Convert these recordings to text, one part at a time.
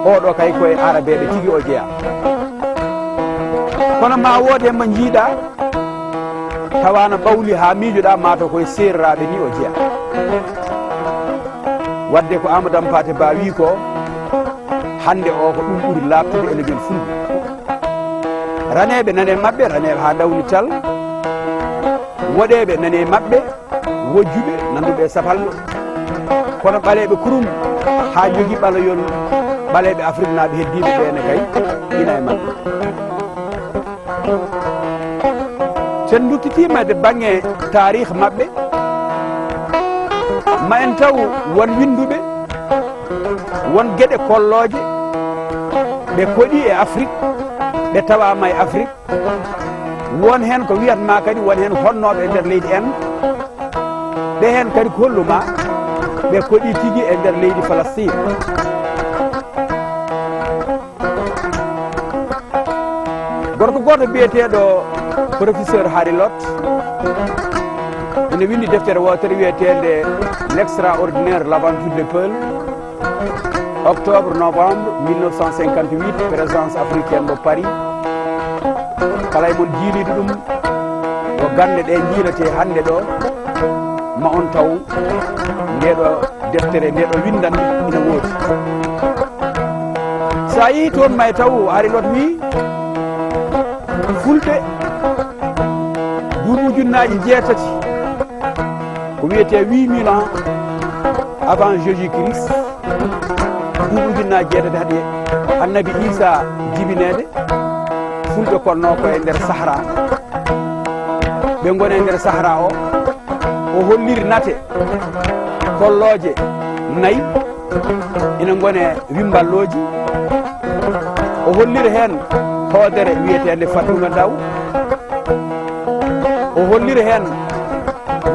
oɗo kay koye arabeɓe tigi o jeeya kono ma woode mo jiiɗa tawana ɓawli ha miijoɗa mataw koye serraɓe ni o jeeya wadde ko Amadou Hampâté Bâ wi ko hande o ko ɗum ɓuuri labtude e leñol fulɓe raneɓe nane mabɓe raneɓe ha dawnital woɗeɓe nane mabɓe wojjuɓe nanduɓe sapallo kono ɓaleɓe kurum ha jogui ɓaloyol ɓaleɓe Afrique naɓe heddiɓe ɓene kay ina e mabɓe sen duttitima de banggue tarih mabɓe ma en taw won winduɓe won gueɗe kolloje ɓe koɗi e Afrique ɓe tawama e Afrique won hen ko wiyatma kadi won hen honnoɓe e nder leydi en ɓe hen kadi ko holluma ɓe koɗi tigui e nder leydi Palestine gorko goto biyeteɗo professeur Harry Lott ene windi deftere wotere wiyetede l'extraordinaire l'aventure des Peuls octobre novembre 1958 présence africaine mo Paris kala mon jiiliɗo ɗum ko gande ɗe jiilete hande ɗo ma on taw ndeɗo deftere ndeɗo windande ina woodi sa yi toon may taw Harry Lott wi fulɓe duuɓi ujunnaji jeetati ko wiyete 8000 ans avant Jésus Christ duuɓi ujunnaji jeetati haade annabi Isa jibinede fulɓe konno ko e nder Sahara ɓe gone e nder Sahara o holliri nate kolloje 4 ina gone wimballoji o holliri hen hoodere wiyetede Fatuma Daw o holliri hen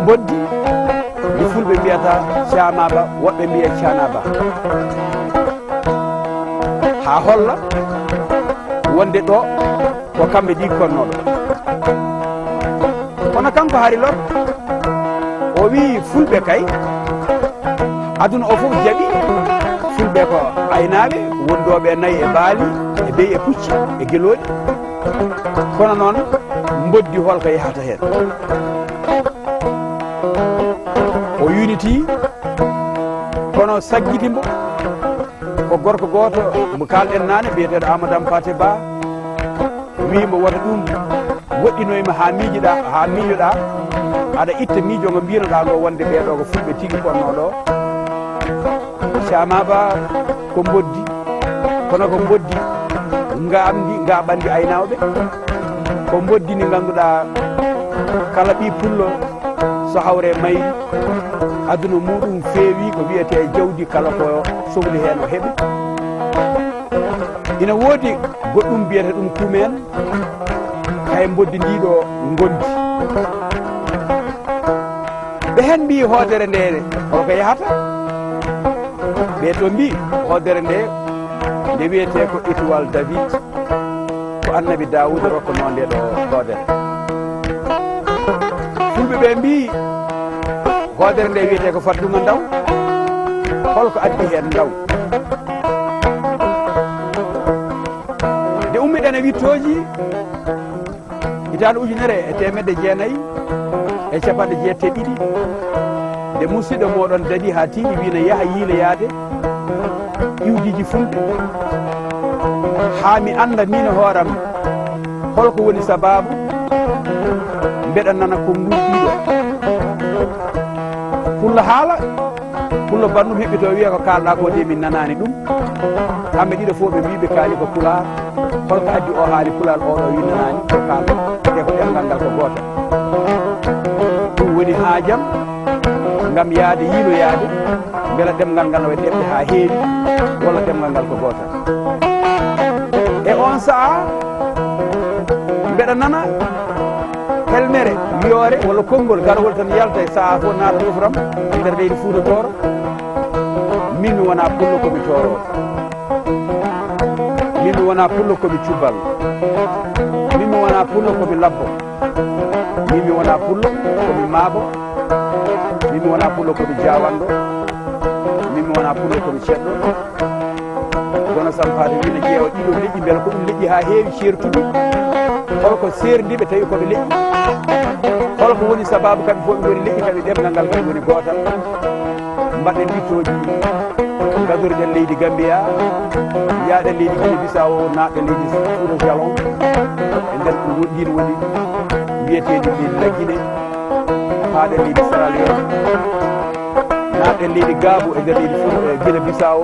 mboddi ɗi fulɓe mbiyata Thiamaba woɓɓe mbiya Thianaba ha holla wonde ɗo ko kamɓe ɗi konnoɗo kono kanko Harry Lott o wi fulɓe kay aduna o fof jaaɓi fulɓe ko aynaɓe wondoɓe nayyi e baali e beyi e pucci e gueloɗi kono noon mboddi holko yahata hen o yuniti kono sagguitimbo ko gorko goto mo kalɗen nane biyeteɗo Amadou Hampâté Bâ wimo wata ɗum woɗɗinoyma ha miijoɗa aɗa itta miijo ngo mbinoɗa ngo wonde ɓeɗo ko fulɓe tigui ponnoɗo Thiamaba ko mboddi kono ko mboddi ngaɓandi aynawɓe ko mboddi ndi ganduɗa kala ɓi pullo so hawre mayri aduna muɗum feewi ko wiyete jawdi kala ko sohli hen o heeɓi ina woodi goɗɗum mbiyete ɗum kumen hay mboddi ndiɗo gondi ɓe hen mbi hoodere nde holko yahata ɓe to mbi hoodere nde wiyete ko étoile David ko annabi Dawuda rokkono nde ɗo hoodere fulɓe ɓe mbi hoodere nde wiyete ko Fatuma Ndaw holko addi hen ndaw nde ummiɗen e wittoji hitande 1990 e capanɗe 72 nde musidɗo moɗon dadi ha tiiɗi wino yaaha yiiloyade iwjiji fulɓe ha mi anda min hooram holko woni sababu mbeɗa nana ko ngurɗiɗo pullo haala pullo bandum heɓɓito wiya ko kalɗa ko de min nanani ɗum kamɓe ɗiɗo fof ɓe mbiɓe kaali ko pular holko addi o haali pulal oɗo wi nanani ko kalɗa te ko ɗemgal ngal ko gotal ɗum woni haajam ngam yaade yiiloyade beela ɗemgal ngal no waɗi ɗemɗe ha heewi walla ɗemgal ngal ko gotal e on saaha mbeɗa nana helmere wiyoore walla konngol gargol tan yalta e saaha fof naata ɗofram e nder leydi Fuuta Tooro min mi wona pullo komi toorowo min mi wona pullo komi cubbal min mi wona pullo komi labbo min mi wona pullo komi maabo min mi wona pullo komi jawanɗo min mi wona pullo komi ceɗɗo kono sampade wina ƴeewa ɗiɗo leƴƴi beela ko ɗum leƴƴi ha heewi ceertuɗi holko serdiɓe tawi koɓe leƴƴi holko woni sababu kamɓe fof ɓe goni leƴƴi kaɓe ɗemgal ngal kadi woni gootal mbaɗen wittoji gadoriɗen leydi Gambia jaaɗen leydi Guinée Bissau naatɗen leydi Fouta Jalon e nder ɗin woni wiyeteɗi leydi la Guinée haaɗen leydi Sierra Leone naatɗen leydi Gabou e nder leydi Guinée Bissau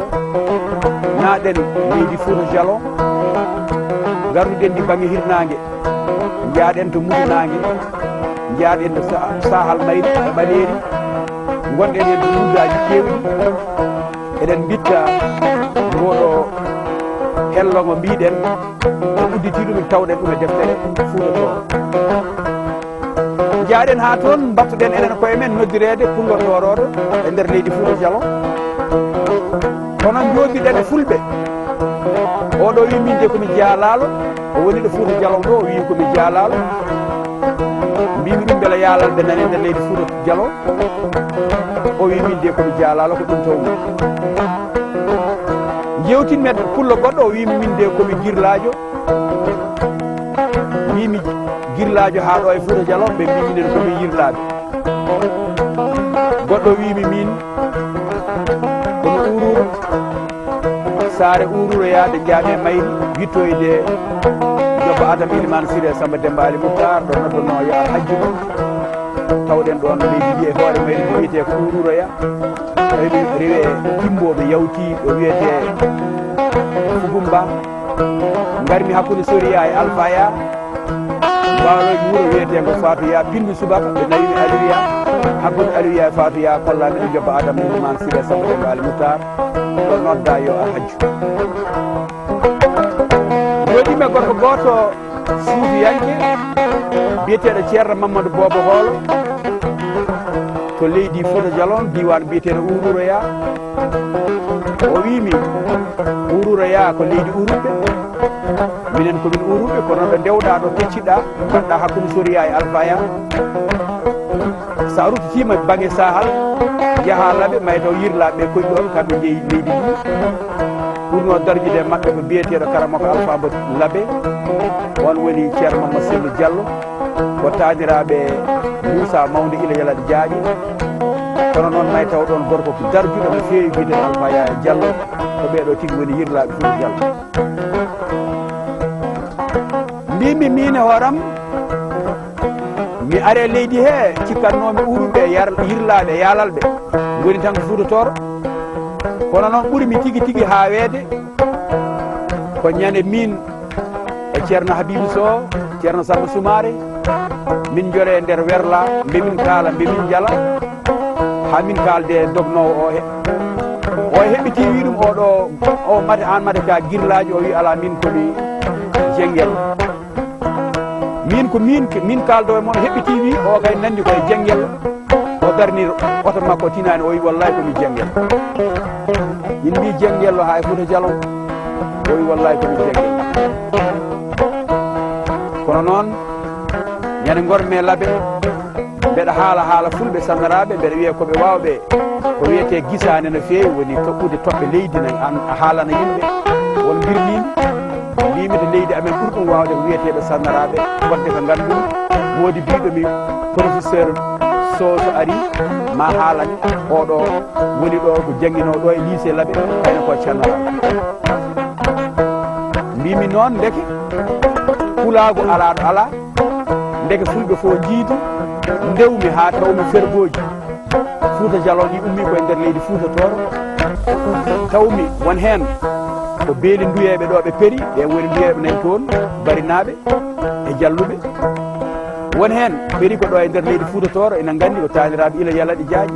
naatɗen leydi Fouta Jalon garduɗen ɗi banggue hirnangue jaaɗen to Mudunangue jaaɗen to Sahal Mayri e Ɓaleri gonɗen hen to luudaji kewɗi eɗen bitta ngoɗo hellogo mbiɗen e udditi ɗum tawɗen ɗum e deftere Fouta to jaaɗen ha toon battuɗen enen koye men noddirede pullo toroɗo e nder leydi Fouta Jalon kono jooɗiɗen e fulɓe oɗo wi min de komi jaalalo o woni ɗo Fouta Jalon ɗo o wi komi jaalalo mbimi ɗum beela yaalalɓe nani nder leydi Fouta Jalon o wi min de komi jaalalo ko ɗum tawmi jewtinmen pullo goɗɗo o wimi min de komi girlajo mimi girlajo ha ɗo e Fouta Jalon ɓe mbi minen komi yirlaɓe goɗɗo wimi min komi ururo saare ururo yaade jaame mayri wittoyde jobba Adam Ilimane Siré Samba Demba Ali Moutar ɗo noddono ya hajjuba tawɗen ɗon leydi ndi e hoore mayri ɗo wiyete ko ururoya rewe timboɓe yawti ɗo wiyete Fugumba garmi hakkude Soria e Alfaya mbawɗo wuuro wiyetego Fatou Ya pindu subaka ɓe nawi Aliouya hakkude Aliouya e Fatou Ya kollaɓe ɗo jobba Adam Ilimane Siré Samba Demba Ali Moutar ɗo nodda yo a hajju joɗime gorko goto suufiyanke biyeteɗo Ceerno Mamadou Bobo Hoolo to leydi Fouta Jalon diwan biyeteɗo Ururoya o wimi Ururoya ko leydi uruɓe minen komin uruɓe kono ɗo dewɗa ɗo pecciɗa gadɗa hakkude Soria e Alfaya sa rutitima banggue Sahal jaaha laaɓe may taw yirlaɓe koye ɗon kamɓe jeeyi leydi ndi ɓurno darjude mabɓe ko biyeteɗo Karamoko Alpha Ba Labé on woni Ceerno Mamadou Sello Diallo ko taaniraɓe Moussa Mawde Ila Yalade Diaɗi kono noon may taw ɗon gorko ko darjuɗo no feewi biden Alpha Yaya Diallo ko ɓeɗo tigui woni yirlaɓe Fouta Diallo mbimi min e hooram mi are leydi he cikkannomi uruɓe yirlaɓe yaalalɓe goni tan ko Fouta Toro kono noon ɓuurimi tigui tigui ha weede ko ñande min e Ceerno Habibou Sow Ceerno Samba Soumaré min jore nder werla mbemin kaala mbemin jala ha min kalde dognowo o heɓiti wi ɗum oɗo o mate an mate ka girlaji o wi ala min komi jenguel min ko min kaldo e moon heɓiti wi o kay nandi koye jenguel o darni oto makko tinani o wi wallahi komi jenguel yin mbi jenguello ha e Fouta Jalon o wi wallahi komi jenguel kono noon ñande gorme Labé mbeɗa haala fulɓe sannaraɓe mbeɗa wiya koɓe wawɓe ko wiyete guisane no feewi woni toɓɓude toɓɓe leydi a haalana yimɓe won mbirnimi mbimide leydi amen ɓuuri ɗum wawde ko wiyeteɓe sannaraɓe wadde ko ganduɗum woodi mbiɗomi professeur Sow so ari ma haalane oɗo woni ɗo ko jangguino ɗo e lycée Labé kayne ko cennaraɓe mbimi noon ndeke pulago alaɗo ala ndeke fulɓe fo jiidi ndewmi ha tawmi fergoji Fouta Jalon ɗi ummi koye nder leydi Fouta Toro tawmi won hen ko beeli nduyeɓe ɗo ɓe peeri ɓe woni nduyeɓe nani toon barinaɓe e jalluɓe won hen peeri ko ɗo e nder leydi Fouta Toro ina gandi ko taniraɓe Ila Yalade Diaɗi